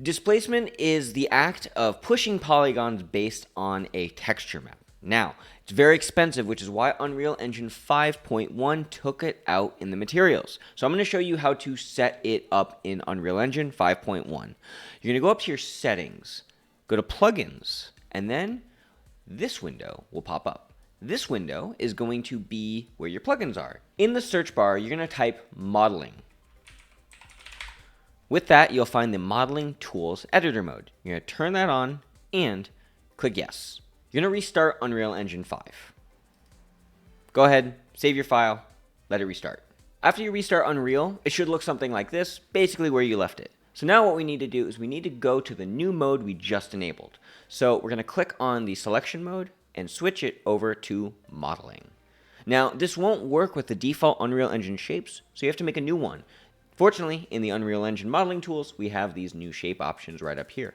Displacement is the act of pushing polygons based on a texture map. Now, it's very expensive, which is why Unreal Engine 5.1 took it out in the materials. So I'm going to show you how to set it up in Unreal Engine 5.1. You're going to go up to your settings, go to plugins, and then this window will pop up. This window is going to be where your plugins are. In the search bar, you're going to type modeling. With that, you'll find the Modeling Tools Editor mode. You're going to turn that on and click Yes. You're going to restart Unreal Engine 5. Go ahead, save your file, let it restart. After you restart Unreal, it should look something like this, basically where you left it. So now what we need to do is we need to go to the new mode we just enabled. So we're going to click on the selection mode and switch it over to modeling. Now, this won't work with the default Unreal Engine shapes, so you have to make a new one. Fortunately, in the Unreal Engine modeling tools, we have these new shape options right up here.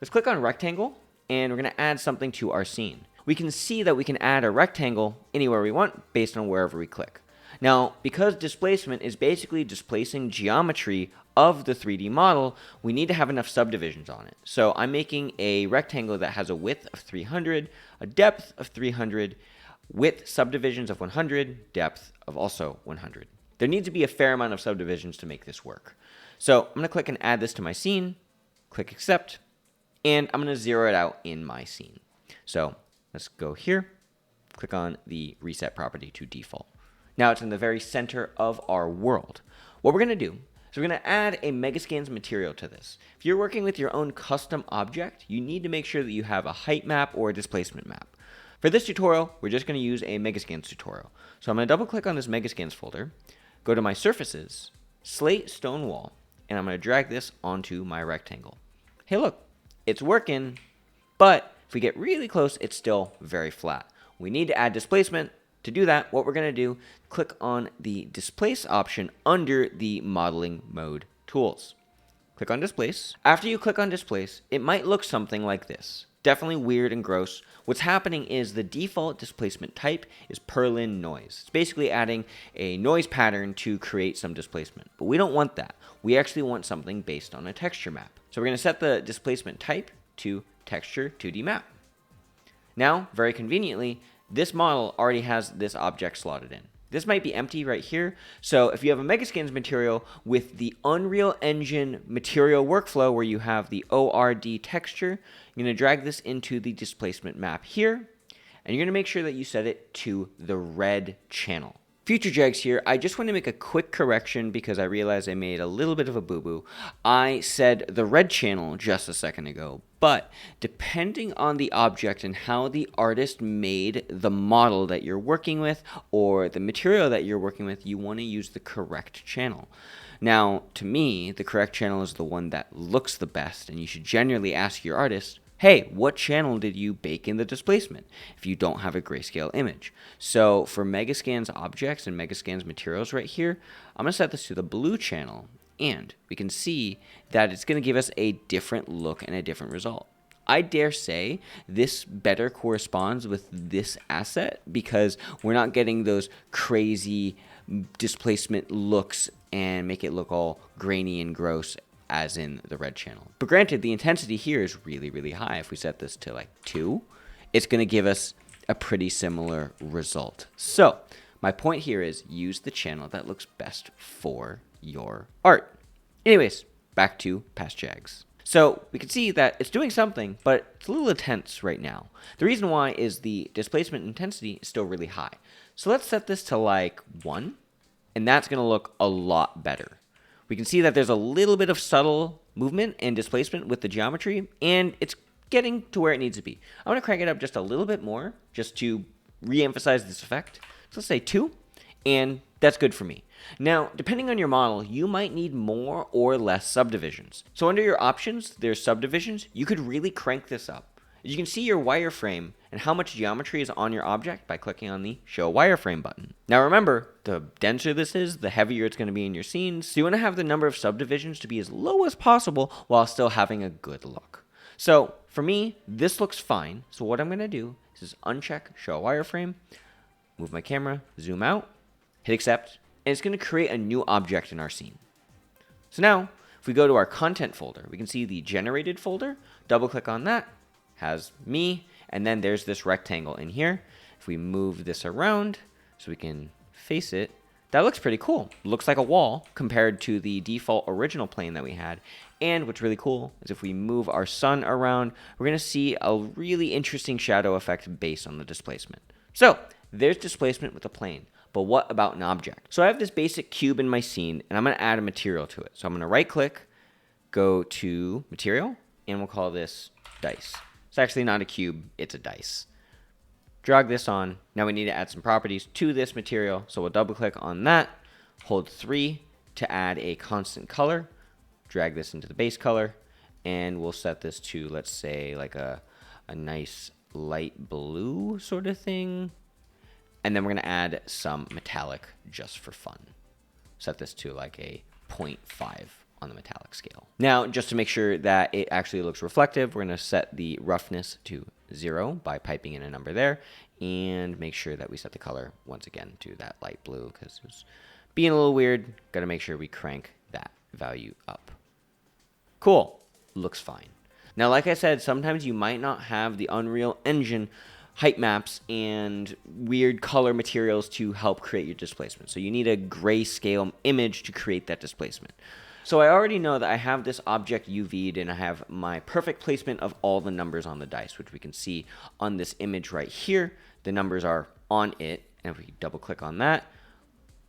Let's click on rectangle, and we're going to add something to our scene. We can see that we can add a rectangle anywhere we want based on wherever we click. Now, because displacement is basically displacing geometry of the 3D model, we need to have enough subdivisions on it. So I'm making a rectangle that has a width of 300, a depth of 300, width subdivisions of 100, depth of also 100. There needs to be a fair amount of subdivisions to make this work. So I'm going to click and add this to my scene, click accept, and I'm going to zero it out in my scene. So let's go here, click on the reset property to default. Now it's in the very center of our world. What we're going to do is we're going to add a Megascans material to this. If you're working with your own custom object, you need to make sure that you have a height map or a displacement map. For this tutorial, we're just going to use a Megascans tutorial. So I'm going to double click on this Megascans folder, go to my surfaces, slate stone wall, and I'm going to drag this onto my rectangle. Hey look, it's working, but if we get really close, it's still very flat. We need to add displacement. To do that, what we're going to do, click on the Displace option under the Modeling Mode tools. Click on Displace. After you click on Displace, it might look something like this. Definitely weird and gross. What's happening is the default displacement type is Perlin noise. It's basically adding a noise pattern to create some displacement. But we don't want that. We actually want something based on a texture map. So we're going to set the displacement type to Texture 2D Map. Now, very conveniently, this model already has this object slotted in. This might be empty right here. So if you have a Megascans material with the Unreal Engine material workflow where you have the ORD texture, you're going to drag this into the displacement map here, and you're going to make sure that you set it to the red channel. Future Jags here, I just want to make a quick correction because I realized I made a little bit of a boo-boo. I said the red channel just a second ago, but depending on the object and how the artist made the model that you're working with or the material that you're working with, you want to use the correct channel. Now, to me, the correct channel is the one that looks the best, and you should generally ask your artist, hey, what channel did you bake in the displacement if you don't have a grayscale image? So for Megascans objects and Megascans materials right here, I'm going to set this to the blue channel, and we can see that it's going to give us a different look and a different result. I dare say this better corresponds with this asset because we're not getting those crazy displacement looks and make it look all grainy and gross as in the red channel. But granted, the intensity here is really, really high. If we set this to like 2, it's going to give us a pretty similar result. So my point here is use the channel that looks best for your art. Anyways, back to Past Jags. So we can see that it's doing something, but it's a little intense right now. The reason why is the displacement intensity is still really high. So let's set this to like 1, and that's going to look a lot better. We can see that there's a little bit of subtle movement and displacement with the geometry, and it's getting to where it needs to be. I'm going to crank it up just a little bit more just to re-emphasize this effect. So let's say 2, and that's good for me. Now, depending on your model, you might need more or less subdivisions. So under your options, there's subdivisions. You could really crank this up. You can see your wireframe and how much geometry is on your object by clicking on the Show Wireframe button. Now remember, the denser this is, the heavier it's going to be in your scenes. So you want to have the number of subdivisions to be as low as possible while still having a good look. So for me, this looks fine. So what I'm going to do is just uncheck Show Wireframe, move my camera, zoom out, hit accept, and it's going to create a new object in our scene. So now, if If we go to our content folder, we can see the generated folder. Double click on that, has me, and then there's this rectangle in here. If we move this around so we can face it, that looks pretty cool. Looks like a wall compared to the default original plane that we had. And what's really cool is if we move our sun around, we're going to see a really interesting shadow effect based on the displacement. So there's displacement with a plane. But what about an object? So I have this basic cube in my scene, and I'm going to add a material to it. So I'm going to right click, go to material, and we'll call this dice. It's actually not a cube, it's a dice. Drag this on. Now we need to add some properties to this material. So we'll double click on that, hold 3 to add a constant color, drag this into the base color, and we'll set this to, let's say, like a nice light blue sort of thing. And then we're going to add some metallic just for fun. Set this to like a 0.5 on the metallic scale. Now, just to make sure that it actually looks reflective, we're going to set the roughness to 0 by piping in a number there. And make sure that we set the color once again to that light blue because it's being a little weird. Got to make sure we crank that value up. Cool. Looks fine. Now, like I said, sometimes you might not have the Unreal Engine height maps and weird color materials to help create your displacement. So you need a grayscale image to create that displacement. So I already know that I have this object UV'd and I have my perfect placement of all the numbers on the dice, which we can see on this image right here. The numbers are on it. And if we double click on that,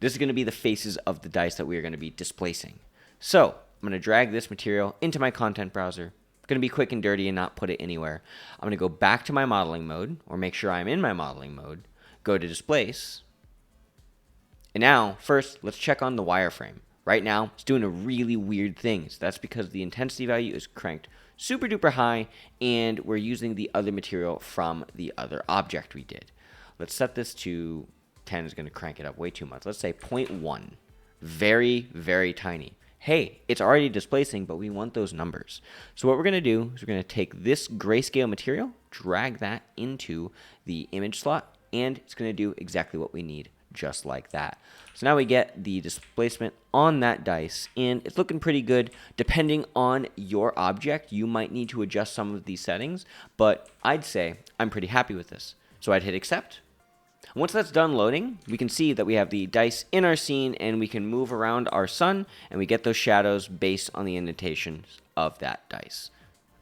this is going to be the faces of the dice that we are going to be displacing. So I'm going to drag this material into my content browser. Going to be quick and dirty and not put it anywhere. I'm going to go back to my modeling mode, or make sure I'm in my modeling mode, go to displace. And now, first, let's check on the wireframe. Right now, it's doing a really weird thing. So that's because the intensity value is cranked super duper high, and we're using the other material from the other object we did. Let's set this to 10 is going to crank it up way too much. Let's say 0.1. Very, very tiny. Hey, it's already displacing, but we want those numbers. So what we're going to do is we're going to take this grayscale material, drag that into the image slot, and it's going to do exactly what we need, just like that. So now we get the displacement on that dice, and it's looking pretty good. Depending on your object, you might need to adjust some of these settings, but I'd say I'm pretty happy with this. So I'd hit accept. Once that's done loading, we can see that we have the dice in our scene and we can move around our sun and we get those shadows based on the indentations of that dice.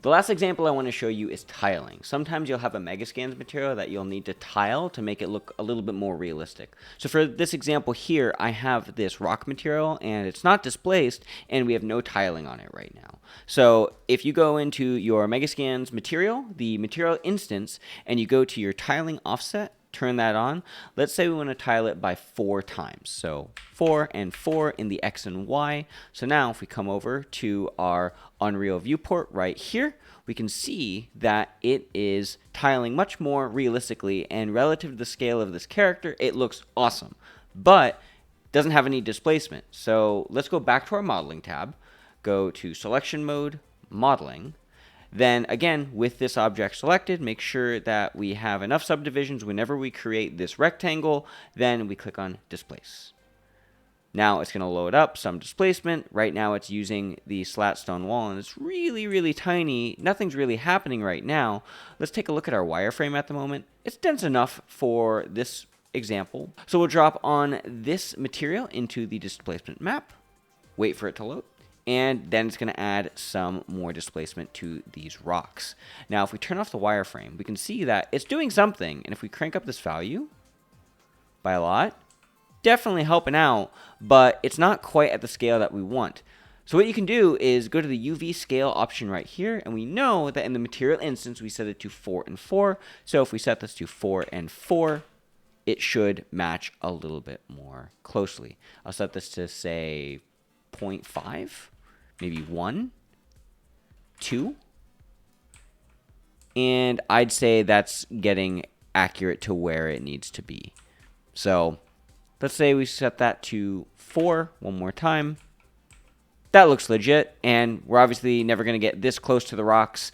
The last example I want to show you is tiling. Sometimes you'll have a Megascans material that you'll need to tile to make it look a little bit more realistic. So for this example here, I have this rock material and it's not displaced and we have no tiling on it right now. So if you go into your Megascans material, the material instance, and you go to your tiling offset, turn that on. Let's say we want to tile it by 4 times. So 4 and 4 in the X and Y. So now if we come over to our Unreal viewport right here, we can see that it is tiling much more realistically, and relative to the scale of this character, it looks awesome, but doesn't have any displacement. So let's go back to our modeling tab, go to selection mode, modeling. Then again, with this object selected, make sure that we have enough subdivisions whenever we create this rectangle. Then we click on displace. Now it's going to load up some displacement. Right now it's using the slat stone wall and it's really, really tiny. Nothing's really happening right now. Let's take a look at our wireframe at the moment. It's dense enough for this example. So we'll drop on this material into the displacement map, wait for it to load. And then it's going to add some more displacement to these rocks. Now, if we turn off the wireframe, we can see that it's doing something. And if we crank up this value by a lot, definitely helping out, but it's not quite at the scale that we want. So what you can do is go to the UV scale option right here. And we know that in the material instance, we set it to 4 and 4. So if we set this to 4 and 4, it should match a little bit more closely. I'll set this to, say, 0.5. Maybe 1, 2, and I'd say that's getting accurate to where it needs to be. So let's say we set that to 4 one more time. That looks legit, and we're obviously never going to get this close to the rocks.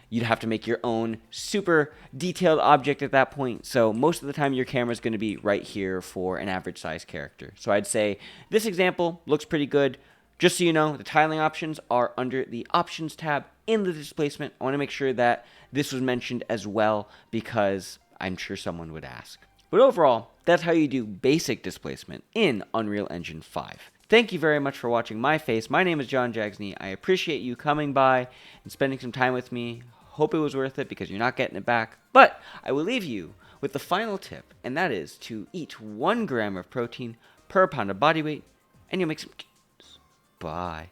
You'd have to make your own super detailed object at that point. So most of the time your camera is going to be right here for an average size character. So I'd say this example looks pretty good. Just so you know, the tiling options are under the Options tab in the displacement. I want to make sure that this was mentioned as well because I'm sure someone would ask. But overall, that's how you do basic displacement in Unreal Engine 5. Thank you very much for watching my face. My name is John Jagsney. I appreciate you coming by and spending some time with me. Hope it was worth it because you're not getting it back. But I will leave you with the final tip, and that is to eat 1 gram of protein per pound of body weight, and you'll make some... Bye.